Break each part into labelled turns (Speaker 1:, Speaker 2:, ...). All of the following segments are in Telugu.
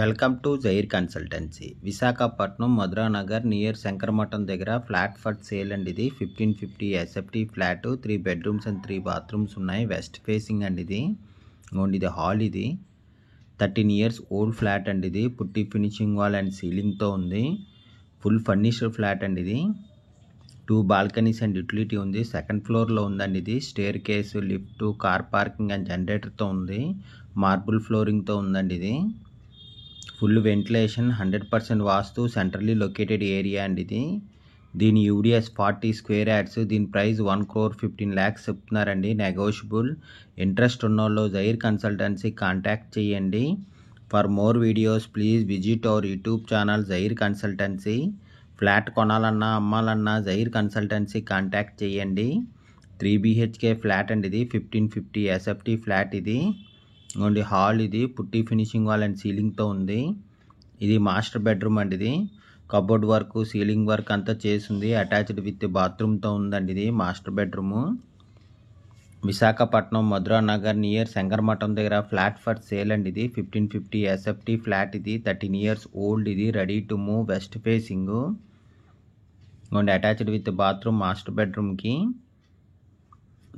Speaker 1: Welcome to Zair consultancy. Visakhapatnam Madhuranagar near Sankaramatham దగ్గర ఫ్లాట్ ఫర్ సేల్ అండి. ఇది 1550 SFT flat, 3 bedrooms and 3 bathrooms ఉన్నాయి. వెస్ట్ ఫేసింగ్ అండి ఇది. ఇది హాల్. ఇది 13 years ఓల్డ్ ఫ్లాట్ అండి. ఇది పుట్టి ఫినిషింగ్ వాల్ అండ్ సీలింగ్తో ఉంది. ఫుల్ ఫర్నిష్డ్ ఫ్లాట్ అండి. ఇది 2 బాల్కనీస్ అండ్ యూటిలిటీ ఉంది. సెకండ్ ఫ్లోర్లో ఉందండి. ఇది staircase, lift, car parking and జనరేటర్తో ఉంది. మార్బుల్ ఫ్లోరింగ్తో ఉందండి. ఇది full ventilation, 100% vastu, centrally located area అండి. ఇది దీని యూడిఎస్ 40 square yards. దీని ప్రైస్ 1,15,00,000 చెప్తున్నారండి. నెగోషియబుల్. ఇంట్రెస్ట్ ఉన్నోళ్ళు జైర్ కన్సల్టెన్సీ కాంటాక్ట్ చేయండి. For more videos please visit our YouTube channel Zair consultancy. Flat కొనాలన్నా అమ్మాలన్నా జైర్ కన్సల్టెన్సీ కాంటాక్ట్ చేయండి. 3 BHK ఫ్లాట్ అండి. ఇది 1550 ఎస్ఎఫ్టీ ఫ్లాట్. ఇది హాల్. ఇది పుట్టి ఫినిషింగ్ వాల్ అండ్ సీలింగ్తో ఉంది. ఇది మాస్టర్ బెడ్రూమ్ అండి. ఇది కబోర్డ్ వర్క్, సీలింగ్ వర్క్ అంతా చేసింది. అటాచ్డ్ విత్ బాత్రూమ్తో ఉందండి. ఇది master bedroom. Visakhapatnam Madhuranagar near Sankaramatham దగ్గర ఫ్లాట్ ఫర్ సేల్ అండి. ఇది 1550 ఎస్ఎఫ్టీ ఫ్లాట్. ఇది 13 years ఓల్డ్. ఇది ready to move. West facing. Attached with bathroom master బెడ్రూమ్కి.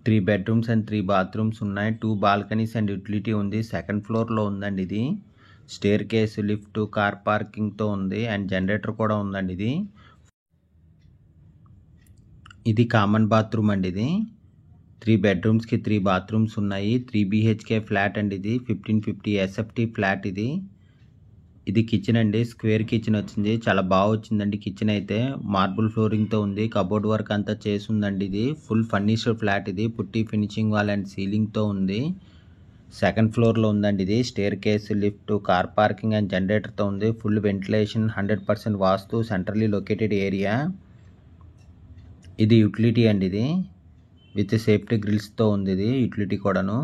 Speaker 1: 3 bedrooms అండ్ 3 bathrooms ఉన్నాయి. 2 బాల్కనీస్ అండ్ యూటిలిటీ ఉంది. సెకండ్ ఫ్లోర్లో ఉందండి. ఇది స్టేర్ కేసు, లిఫ్ట్, కార్ పార్కింగ్తో ఉంది అండ్ జనరేటర్ కూడా ఉందండి. ఇది కామన్ బాత్రూమ్ అండి. ఇది 3 bedroomsకి 3 bathrooms ఉన్నాయి. 3 BHK ఫ్లాట్ అండి. ఇది 1550 ఎస్ఎఫ్టీ ఫ్లాట్. ఇది కిచెన్ అండి. స్క్వేర్ కిచెన్ వచ్చింది. చాలా బాగా వచ్చిందండి కిచెన్ అయితే. మార్బుల్ ఫ్లోరింగ్తో ఉంది. కబోర్డ్ వర్క్ అంతా చేసి ఉందండి. ఇది ఫుల్ ఫర్నిష్డ్ ఫ్లాట్. ఇది పుట్టి ఫినిషింగ్ వాల్ అండ్ సీలింగ్తో ఉంది. సెకండ్ ఫ్లోర్లో ఉందండి. ఇది staircase, lift, car parking and జనరేటర్తో ఉంది. Full ventilation, 100% vastu, centrally located area. ఇది యూటిలిటీ అండి. ఇది విత్ సేఫ్టీ గ్రిల్స్తో ఉంది. ఇది యూటిలిటీ కూడాను.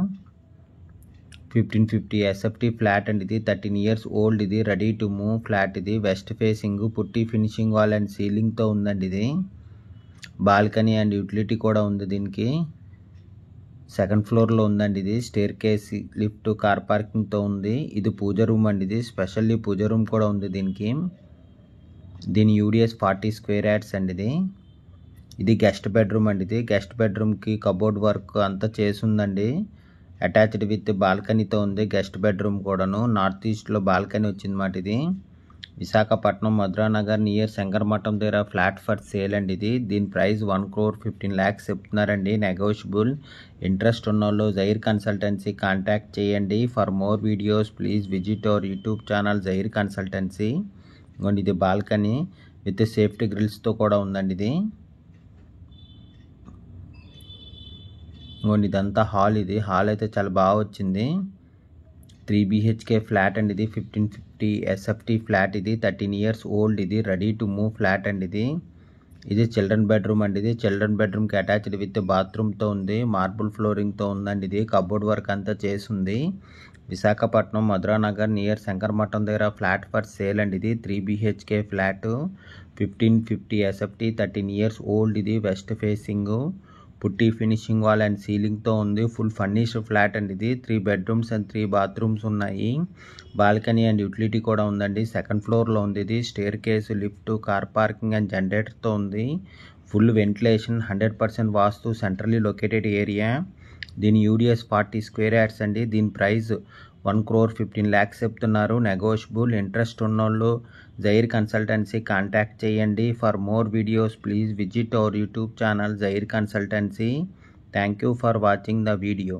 Speaker 1: 1550 ఎస్ఎఫ్టీ ఫ్లాట్ అండి. ఇది 13 years ఓల్డ్. ఇది రెడీ టు మూవ్ ఫ్లాట్. ఇది west facing, putty finishing wall and సీలింగ్తో ఉందండి. ఇది బాల్కనీ అండ్ యూటిలిటీ కూడా ఉంది. దీనికి సెకండ్ ఫ్లోర్లో ఉందండి. ఇది స్టేర్ కేస్, లిఫ్ట్, కార్ పార్కింగ్తో ఉంది. ఇది పూజ రూమ్ అండి. ఇది స్పెషల్లీ పూజ రూమ్ కూడా ఉంది దీనికి. దీని యూడిఎస్ 40 square yards అండి. ఇది గెస్ట్ బెడ్రూమ్ అండి. ఇది గెస్ట్ బెడ్రూమ్కి కబోర్డ్ వర్క్ అంతా చేసి ఉందండి. అటాచ్డ్ విత్ బాల్కనీతో ఉంది. గెస్ట్ బెడ్రూమ్ కూడాను. నార్త్ ఈస్ట్లో బాల్కనీ వచ్చిందన్నమాట. ఇది విశాఖపట్నం మధురానగర్ నియర్ శంకరమఠం దగ్గర ఫ్లాట్ ఫర్ సేల్ అండి. ఇది దీని ప్రైస్ 1,15,00,000 చెప్తున్నారండి. నెగోషియబుల్. ఇంట్రెస్ట్ ఉన్నోళ్ళు జైర్ కన్సల్టెన్సీ కాంటాక్ట్ చేయండి. For more videos please visit our YouTube channel Zair consultancy. ఇది బాల్కనీ విత్ సేఫ్టీ గ్రిల్స్తో కూడా ఉందండి. ఇది ఇదంతా హాల్. ఇది హాల్ అయితే చాలా బాగా వచ్చింది. 3 BHK ఫ్లాట్ అండి. ఇది 1550 ఎస్ఎఫ్టీ ఫ్లాట్. ఇది 13 years ఓల్డ్. ఇది రెడీ టు మూవ్ ఫ్లాట్ అండి. ఇది చిల్డ్రన్ బెడ్రూమ్ అండి. ఇది చిల్డ్రన్ బెడ్రూమ్కి అటాచ్డ్ విత్ బాత్రూమ్తో ఉంది. మార్బుల్ ఫ్లోరింగ్తో ఉందండి. ఇది కబోర్డ్ వర్క్ అంతా చేసింది. విశాఖపట్నం మధురానగర్ నియర్ శంకరమఠం దగ్గర ఫ్లాట్ ఫర్ సేల్ అండి. ఇది 3 BHK flat, 1550 SFT, 13 years old. ఇది west facing, putty finishing wall and సీలింగ్తో ఉంది. ఫుల్ ఫర్నిష్డ్ ఫ్లాట్ అండి. ఇది 3 bedrooms అండ్ 3 bathrooms ఉన్నాయి. బాల్కనీ అండ్ యూటిలిటీ కూడా ఉందండి. సెకండ్ ఫ్లోర్లో ఉంది. ఇది staircase, lift, car parking and జనరేటర్తో ఉంది. Full ventilation, 100% vastu, centrally located area. దీని యూడిఎస్ 40 square yards అండి. దీని ప్రైస్ 1,15,00,000 చెప్తున్నారు. నెగోషియబుల్. ఇంట్రెస్ట్ ఉన్నోళ్ళు జైర్ కన్సల్టెన్సీ కాంటాక్ట్ చేయండి. For more videos please visit our YouTube channel Zair consultancy. Thank you for watching the video.